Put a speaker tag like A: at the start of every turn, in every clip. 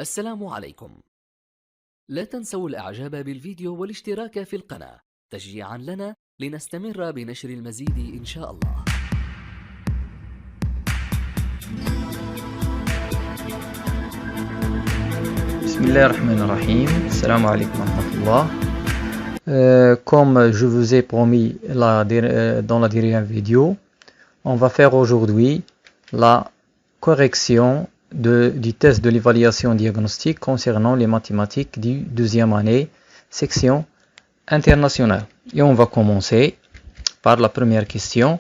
A: السلام عليكم. لا تنسوا الإعجاب بالفيديو والاشتراك في القناة تشجيعا لنا لنستمر بنشر المزيد إن شاء الله.
B: بسم الله الرحمن الرحيم. السلام عليكم ورحمة الله. Comme je vous ai promis dans la dernière vidéo, on va faire aujourd'hui la correction du test de l'évaluation diagnostique concernant les mathématiques du deuxième année, section internationale. Et on va commencer par la première question.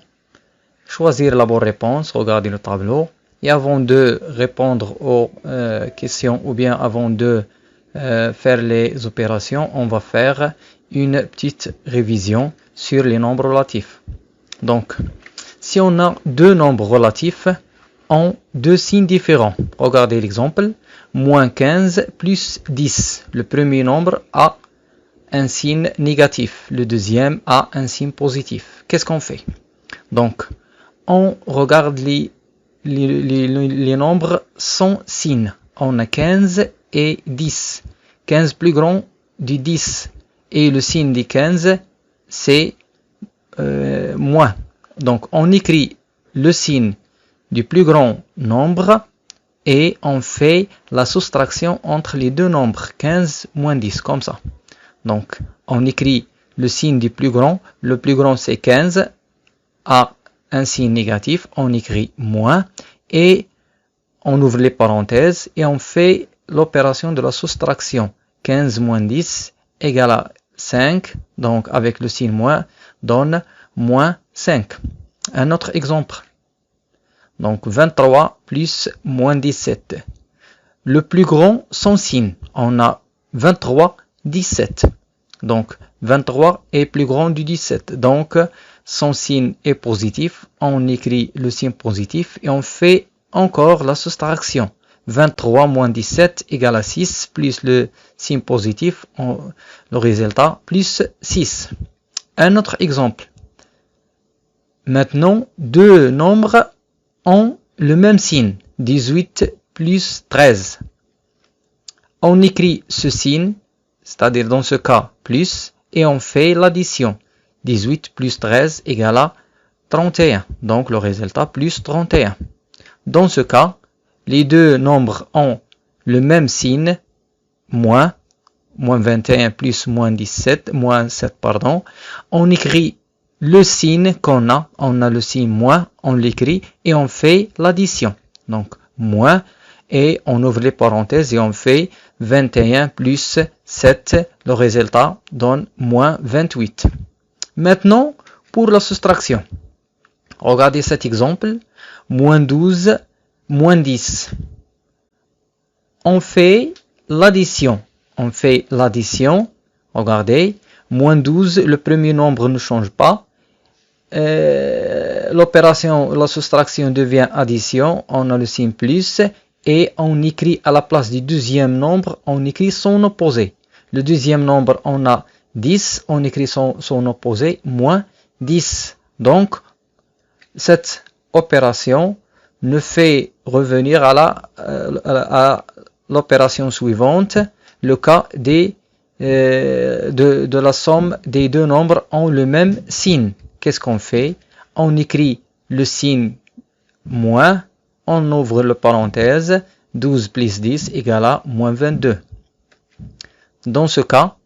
B: Choisir la bonne réponse, regardez le tableau. Et avant de répondre aux questions ou bien avant de faire les opérations, on va faire une petite révision sur les nombres relatifs. Donc, si on a deux nombres relatifs en deux signes différents, regardez l'exemple, moins 15 plus 10. Le premier nombre a un signe négatif, le deuxième a un signe positif. Qu'est-ce qu'on fait? Donc, on regarde les nombres sans signe. On a 15 et 10. 15 plus grand du 10. Et le signe du 15, c'est moins. Donc, on écrit le signe du plus grand nombre et on fait la soustraction entre les deux nombres, 15 moins 10, comme ça. Donc, on écrit le signe du plus grand. Le plus grand, c'est 15. A un signe négatif, on écrit moins et on ouvre les parenthèses et on fait l'opération de la soustraction. 15 moins 10 égale à 5, donc avec le signe moins donne moins 5. Un autre exemple. Donc 23 plus moins 17. Le plus grand sans signe, on a 23, 17. Donc 23 est plus grand du 17. Donc son signe est positif, on écrit le signe positif et on fait encore la soustraction. 23 moins 17 égale à 6 plus le signe positif, le résultat plus 6. Un autre exemple. Maintenant, deux nombres ont le même signe, 18 plus 13. On écrit ce signe, c'est-à-dire dans ce cas plus, et on fait l'addition. 18 plus 13 égale à 31. Donc le résultat plus 31. Dans ce cas, les deux nombres ont le même signe, moins 21 plus moins 17, moins 7, pardon. On écrit le signe qu'on a, on a le signe moins, on l'écrit et on fait l'addition. Donc moins et on ouvre les parenthèses et on fait 21 plus 7, le résultat donne moins 28. Maintenant, pour la soustraction. Regardez cet exemple. Moins 12, moins 10. On fait l'addition. Regardez. Moins 12, le premier nombre ne change pas. L'opération, la soustraction devient addition. On a le signe plus. Et on écrit à la place du deuxième nombre, on écrit son opposé. Le deuxième nombre, on a 10, on écrit son opposé, moins 10. Donc, cette opération nous fait revenir à l'opération suivante, le cas de la somme des deux nombres ont le même signe. Qu'est-ce qu'on fait? On écrit le signe moins, on ouvre le parenthèse, 12 plus 10 égale à moins 22. Dans ce cas,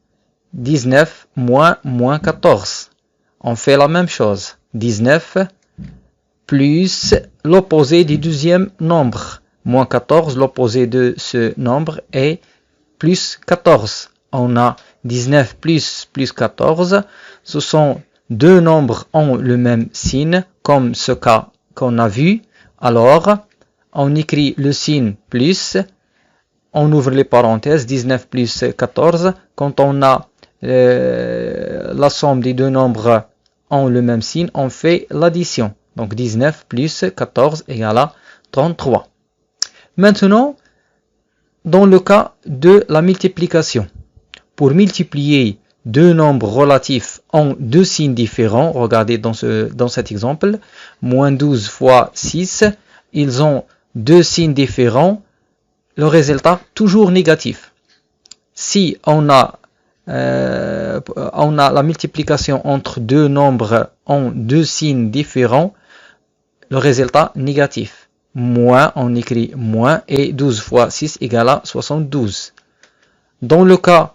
B: 19 moins 14. On fait la même chose. 19 plus l'opposé du deuxième nombre. Moins 14, l'opposé de ce nombre est plus 14. On a 19 plus 14. Ce sont deux nombres ont le même signe, comme ce cas qu'on a vu. Alors, on écrit le signe plus. On ouvre les parenthèses, 19 plus 14. Quand on a la somme des deux nombres ont le même signe, on fait l'addition. Donc 19 plus 14 égale à 33. Maintenant, dans le cas de la multiplication, pour multiplier deux nombres relatifs en deux signes différents, regardez dans cet exemple, moins 12 fois 6, ils ont deux signes différents. le résultat toujours négatif. Si on a la multiplication entre deux nombres en deux signes différents, le résultat négatif. Moins, on écrit moins, et 12 fois 6 égale à 72. Dans le cas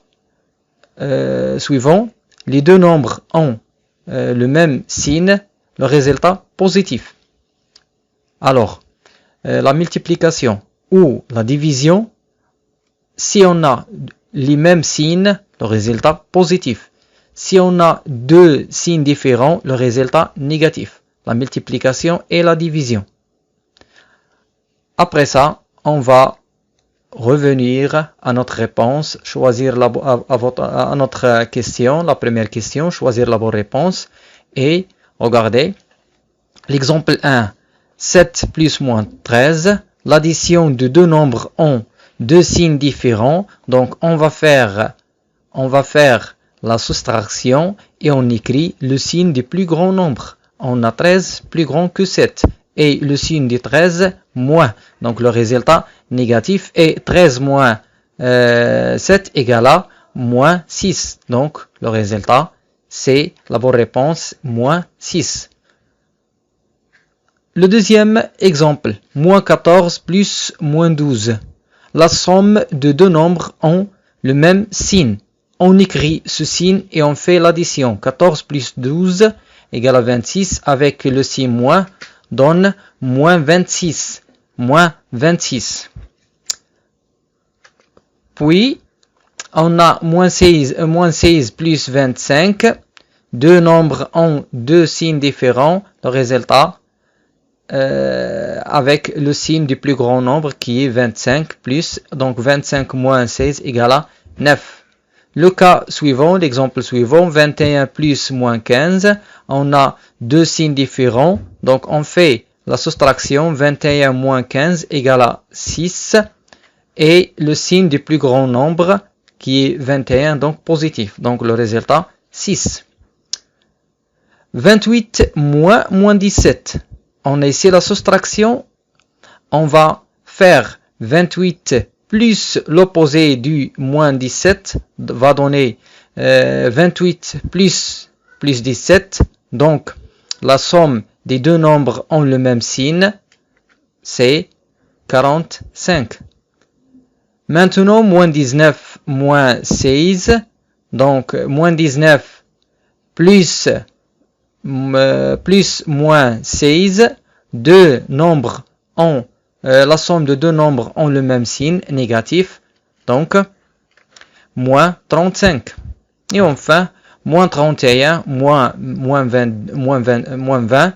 B: suivant, les deux nombres ont le même signe, le résultat positif. Alors, la multiplication ou la division, si on a les mêmes signes, le résultat positif. Si on a deux signes différents, le résultat négatif. La multiplication et la division. Après ça, on va revenir à notre réponse, choisir à notre question, la première question, choisir la bonne réponse et regardez l'exemple 1, 7 plus moins 13, l'addition de deux nombres ont deux signes différents, donc on va faire la soustraction et on écrit le signe du plus grand nombre. On a 13 plus grand que 7 et le signe du 13 moins. Donc le résultat négatif est 13 moins 7 égale à moins 6. Donc le résultat c'est la bonne réponse moins 6. Le deuxième exemple, moins 14 plus moins 12. La somme de deux nombres ont le même signe. On écrit ce signe et on fait l'addition. 14 plus 12 égale à 26 avec le signe moins donne moins 26. Moins 26. Puis, on a moins 16 plus 25. Deux nombres ont deux signes différents. Le résultat avec le signe du plus grand nombre qui est 25 plus, donc 25 moins 16 égale à 9. Le cas suivant, l'exemple suivant, 21 plus moins 15, on a deux signes différents, donc on fait la soustraction, 21 moins 15 égale à 6, et le signe du plus grand nombre qui est 21, donc positif, donc le résultat 6. 28 moins 17. On a ici la soustraction, on va faire 28 plus l'opposé du moins 17, va donner 28 plus 17, donc la somme des deux nombres ont le même signe, c'est 45. Maintenant, moins 19 moins 16, donc moins 19 plus moins 16, deux nombres ont la somme de deux nombres ont le même signe, négatif, donc moins 35. Et enfin, moins 31, moins 20,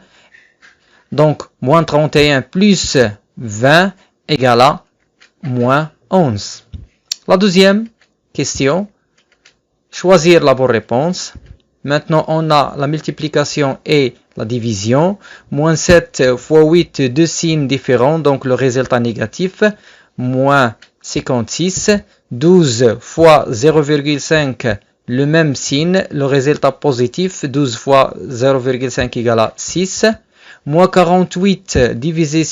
B: donc moins 31 plus 20 égale à moins 11. La deuxième question, choisir la bonne réponse. Maintenant, on a la multiplication et la division. Moins 7 fois 8, deux signes différents, donc le résultat négatif. Moins 56. 12 fois 0,5, le même signe, le résultat positif. 12 fois 0,5 égale à 6. Moins 48 divisé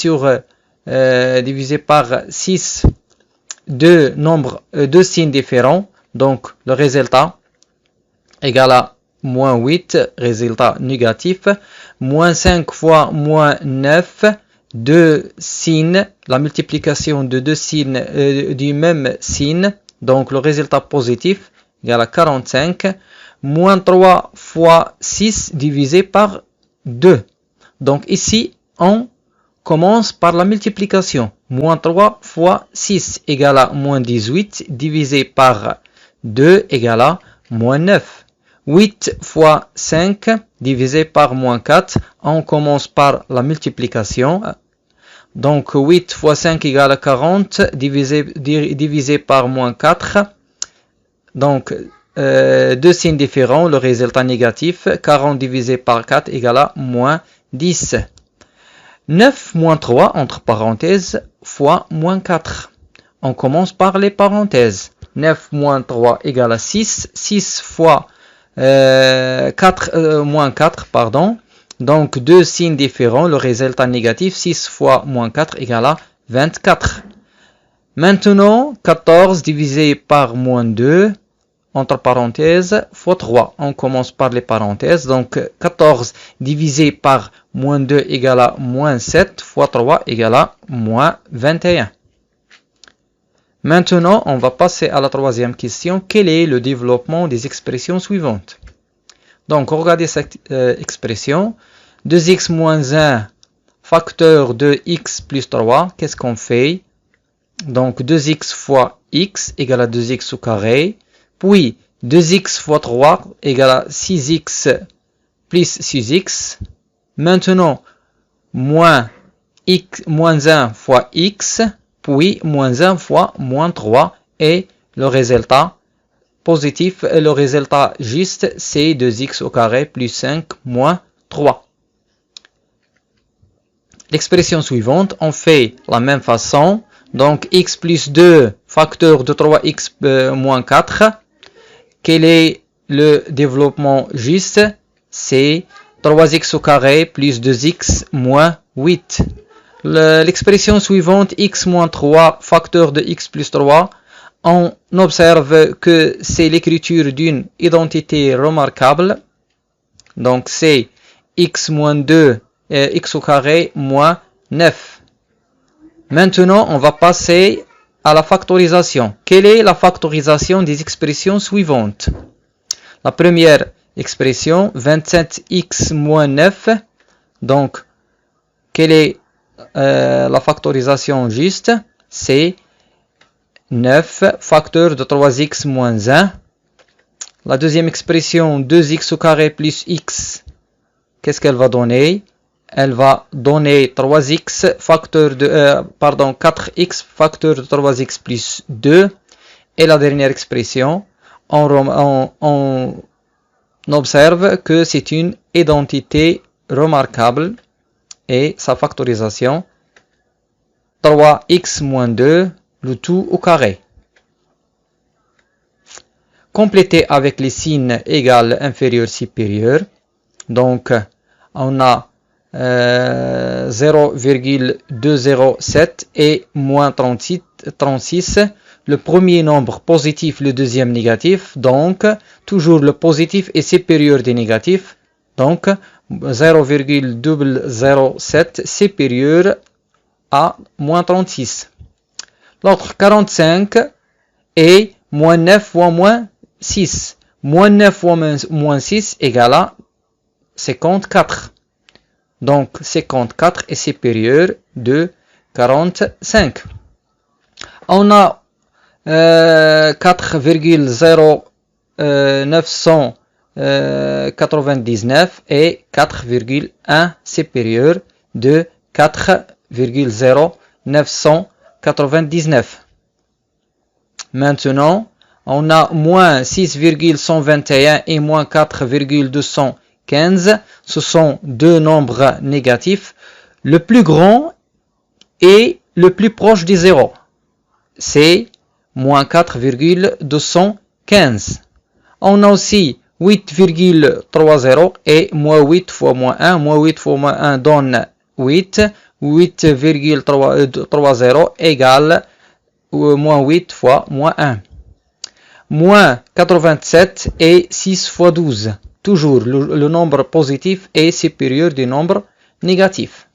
B: par 6, deux signes différents, donc le résultat égale à moins 8, résultat négatif. Moins 5 fois moins 9, deux signes, la multiplication de deux signes du même signe, donc le résultat positif égale à 45. Moins 3 fois 6 divisé par 2. Donc ici, on commence par la multiplication. Moins 3 fois 6 égale à moins 18 divisé par 2 égale à moins 9. 8 fois 5 divisé par moins 4, on commence par la multiplication. Donc 8 fois 5 égale à 40 divisé par moins 4. Donc deux signes différents, le résultat négatif. 40 divisé par 4 égale à moins 10. 9 moins 3 entre parenthèses fois moins 4. On commence par les parenthèses. 9 moins 3 égale à 6. 6 fois moins 4, pardon. Donc deux signes différents, le résultat négatif, 6 fois moins 4 égale à 24. Maintenant, 14 divisé par moins 2, entre parenthèses, fois 3. On commence par les parenthèses. Donc, 14 divisé par moins 2 égale à moins 7, fois 3 égale à moins 21. Maintenant, on va passer à la troisième question. Quel est le développement des expressions suivantes? Donc, regardez cette expression. 2x moins 1 facteur de x plus 3. Qu'est-ce qu'on fait? Donc, 2x fois x égale à 2x au carré. Puis, 2x fois 3 égale à 6x plus 6x. Maintenant, moins 1 fois x, puis moins 1 fois moins 3. Et le résultat positif, le résultat juste, c'est 2x au carré plus 5 moins 3. L'expression suivante, on fait la même façon. Donc, x plus 2 facteur de 3x moins 4. Quel est le développement juste? C'est 3x au carré plus 2x moins 8. L'expression suivante, x moins 3 facteur de x plus 3. On observe que c'est l'écriture d'une identité remarquable. Donc, c'est x moins 2, x au carré moins 9. Maintenant, on va passer à la factorisation. Quelle est la factorisation des expressions suivantes? La première expression, 27x moins 9. Donc, quelle est la factorisation juste? C'est 9 facteur de 3x moins 1. La deuxième expression, 2x au carré plus x. Qu'est-ce qu'elle va donner? Elle va donner 3x facteur de 4x facteur de 3x plus 2. Et la dernière expression, on observe que c'est une identité remarquable et sa factorisation 3x moins 2, le tout au carré. Compléter avec les signes égal, inférieur, supérieur. Donc, on a 0,207 et moins 36. Le premier nombre positif, le deuxième négatif. Donc, toujours le positif est supérieur des négatifs. Donc, 0,007 supérieur à moins 36. L'autre 45 est moins 9 fois moins 6. Moins 9 fois moins 6 égale à 54. Donc, 54 est supérieur de 45. On a 4,0999 et 4,1 supérieur de 4,0999. Maintenant, on a moins 6,121 et moins 4,215. Ce sont deux nombres négatifs. Le plus grand est le plus proche du zéro. C'est moins 4,215. On a aussi 8,30 et moins 8 fois moins 1. Moins 8 fois moins 1 donne 8. 8,30 égale moins 8 fois moins 1. Moins 87 et 6 fois 12. Toujours, le nombre positif est supérieur du nombre négatif.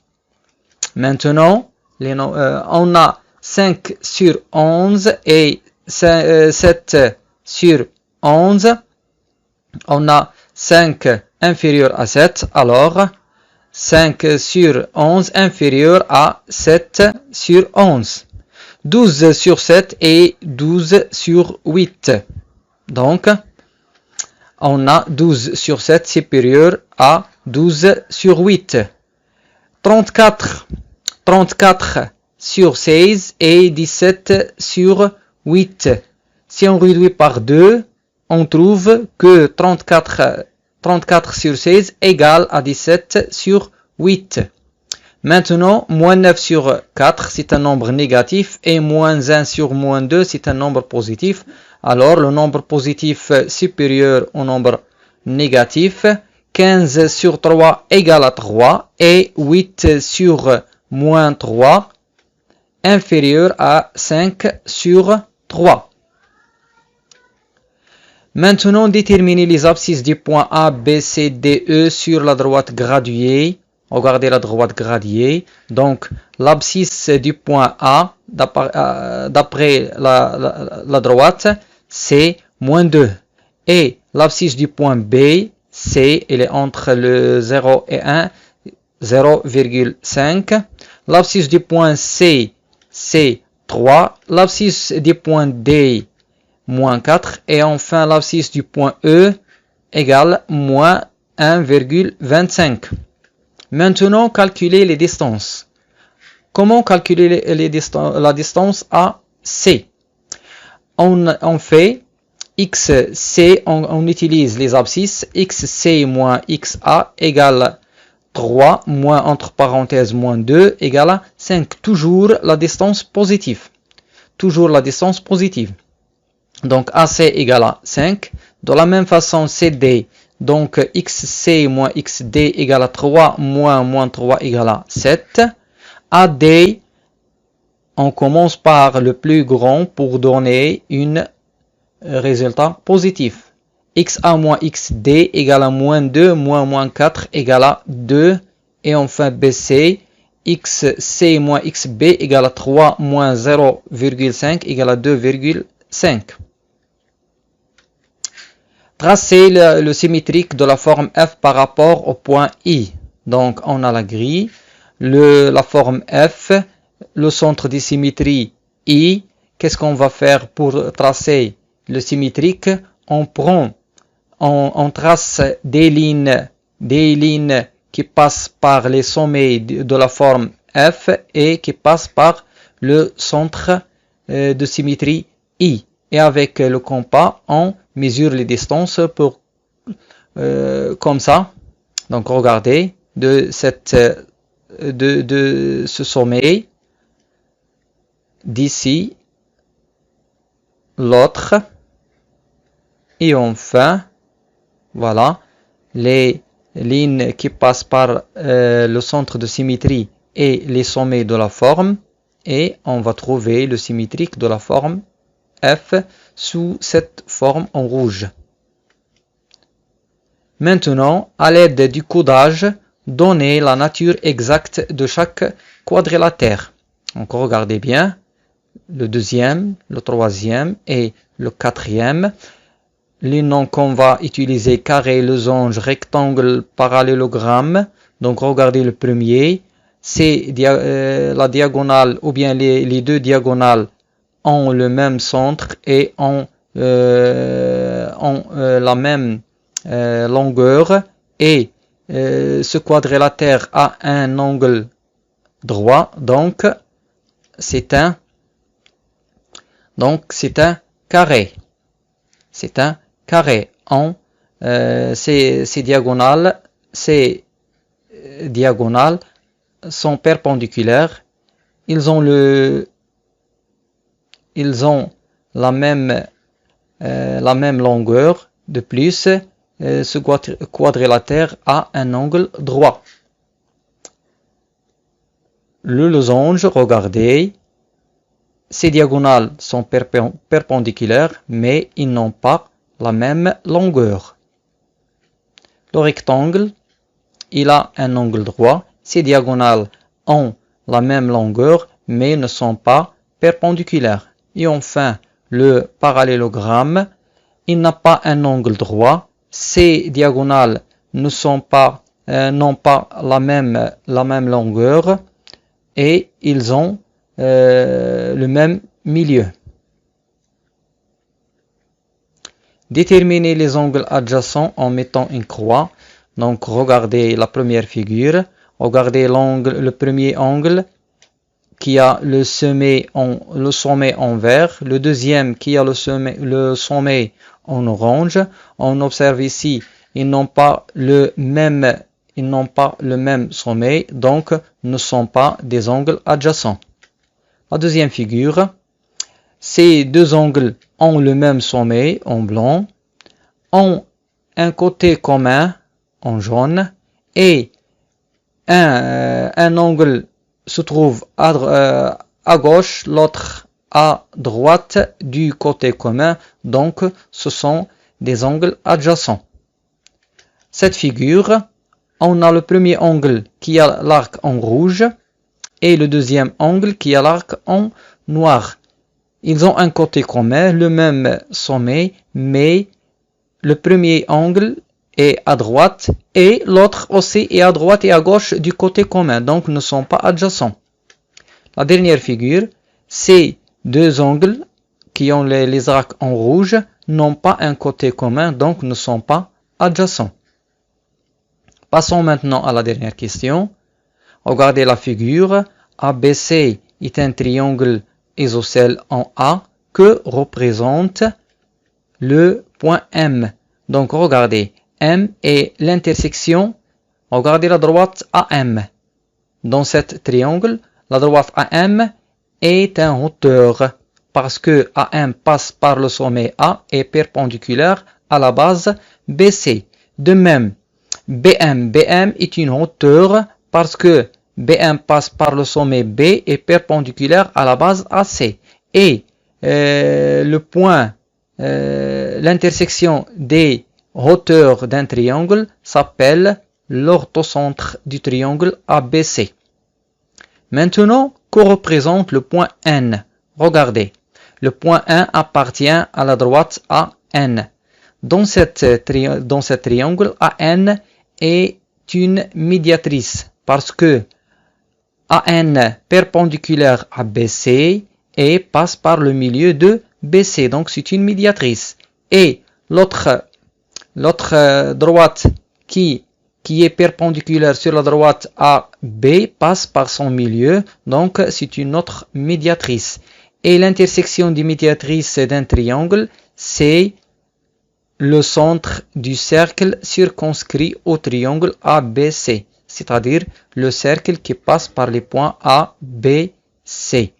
B: Maintenant, on a 5 sur 11 et 7 sur 11. On a 5 inférieur à 7. Alors, 5 sur 11 inférieur à 7 sur 11. 12 sur 7 et 12 sur 8. Donc, on a 12 sur 7 supérieur à 12 sur 8. 34 sur 16 et 17 sur 8. Si on réduit par 2, on trouve que 34 sur 16 égale à 17 sur 8. Maintenant, moins 9 sur 4, c'est un nombre négatif, et moins 1 sur moins 2, c'est un nombre positif. Alors, le nombre positif supérieur au nombre négatif, 15 sur 3 égale à 3, et 8 sur moins 3 inférieur à 5 sur 3. Maintenant, déterminez les abscisses des points A, B, C, D, E sur la droite graduée. Regardez la droite graduée. Donc, l'abscisse du point A, d'après la droite, c'est moins 2. Et l'abscisse du point B, C, elle est entre le 0 et 1, 0,5. L'abscisse du point C, c'est 3. L'abscisse du point D, moins 4. Et enfin, l'abscisse du point E égale moins 1,25. Maintenant, calculez les distances. Comment calculer la distance à C? On fait XC, on utilise les abscisses. XC moins XA égale 3 moins entre parenthèses moins 2 égale à 5. Toujours la distance positive. Toujours la distance positive. Donc AC égale à 5. De la même façon CD. Donc XC moins XD égale à 3 moins 3 égale à 7. AD, on commence par le plus grand pour donner un résultat positif. XA moins XD égale à moins 2 moins 4 égale à 2. Et enfin BC, XC moins XB égale à 3 moins 0,5 égale à 2,5. Tracez le symétrique de la forme F par rapport au point I. Donc on a la grille, la forme F, le centre de symétrie I. Qu'est-ce qu'on va faire pour tracer le symétrique? On trace des lignes qui passent par les sommets de la forme F et qui passent par le centre de symétrie I. Et avec le compas, on mesure les distances pour comme ça. Donc regardez de ce sommet d'ici l'autre et enfin voilà les lignes qui passent par le centre de symétrie et les sommets de la forme, et on va trouver le symétrique de la forme F sous cette forme en rouge. Maintenant, à l'aide du codage, donnez la nature exacte de chaque quadrilatère. Donc regardez bien, le deuxième, le troisième et le quatrième. Les noms qu'on va utiliser: carré, losange, rectangle, parallélogramme. Donc regardez le premier, c'est la diagonale ou bien les deux diagonales ont le même centre et ont la même longueur, et ce quadrilatère a un angle droit, donc c'est un carré. C'est un carré. Ces diagonales sont perpendiculaires. Ils ont la même longueur. De plus, ce quadrilatère a un angle droit. Le losange, regardez, ces diagonales sont perpendiculaires, mais ils n'ont pas la même longueur. Le rectangle, il a un angle droit. Ces diagonales ont la même longueur, mais ne sont pas perpendiculaires. Et enfin, le parallélogramme, il n'a pas un angle droit. Ces diagonales n'ont pas la même longueur, et ils ont le même milieu. Déterminez les angles adjacents en mettant une croix. Donc regardez la première figure. Regardez le premier angle qui a le sommet en vert, le deuxième qui a le sommet en orange. On observe ici, ils n'ont pas le même sommet, donc ne sont pas des angles adjacents. La deuxième figure, ces deux angles ont le même sommet en blanc, ont un côté commun en jaune, et un angle se trouve à à gauche, l'autre à droite du côté commun. Donc, ce sont des angles adjacents. Cette figure, on a le premier angle qui a l'arc en rouge et le deuxième angle qui a l'arc en noir. Ils ont un côté commun, le même sommet, mais le premier angle est à droite et l'autre aussi est à droite et à gauche du côté commun, donc ne sont pas adjacents. La dernière figure, ces deux angles qui ont les arcs en rouge n'ont pas un côté commun, donc ne sont pas adjacents. Passons maintenant à la dernière question. Regardez la figure. ABC est un triangle isocèle en A que représente le point M. Donc regardez, M est l'intersection. Regardez la droite AM. Dans cet triangle, la droite AM est en hauteur parce que AM passe par le sommet A et perpendiculaire à la base BC. De même, BM est une hauteur parce que BM passe par le sommet B et perpendiculaire à la base AC. Et le point, l'intersection des hauteurs d'un triangle s'appelle l'orthocentre du triangle ABC. Maintenant, que représente le point N? Regardez, le point 1 appartient à la droite AN. Dans ce triangle, AN est une médiatrice parce que AN perpendiculaire à BC et passe par le milieu de BC. Donc c'est une médiatrice. Et l'autre droite qui est perpendiculaire sur la droite AB passe par son milieu. Donc c'est une autre médiatrice. Et l'intersection des médiatrices d'un triangle, c'est le centre du cercle circonscrit au triangle ABC, c'est-à-dire le cercle qui passe par les points A, B, C.